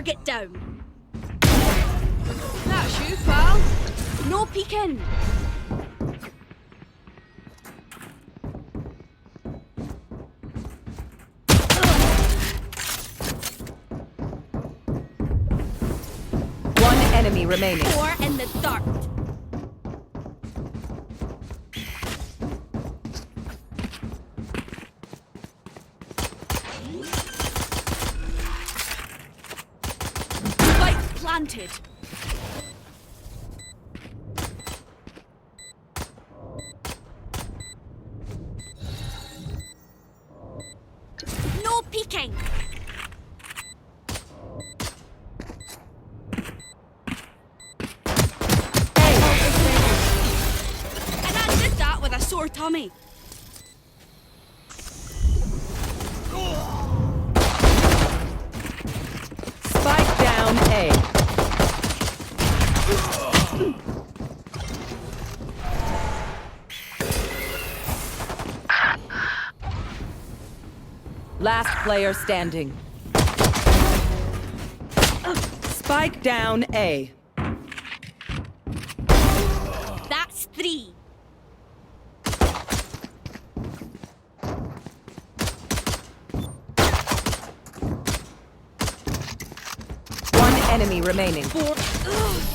Target down. That's you, pal. No peeking. One enemy remaining. 4 in the dark. Spike planted. No peeking. And I did that with a sore tummy. Spike down A. Last player standing. Spike down A. That's 3. One enemy remaining. 4. Ugh.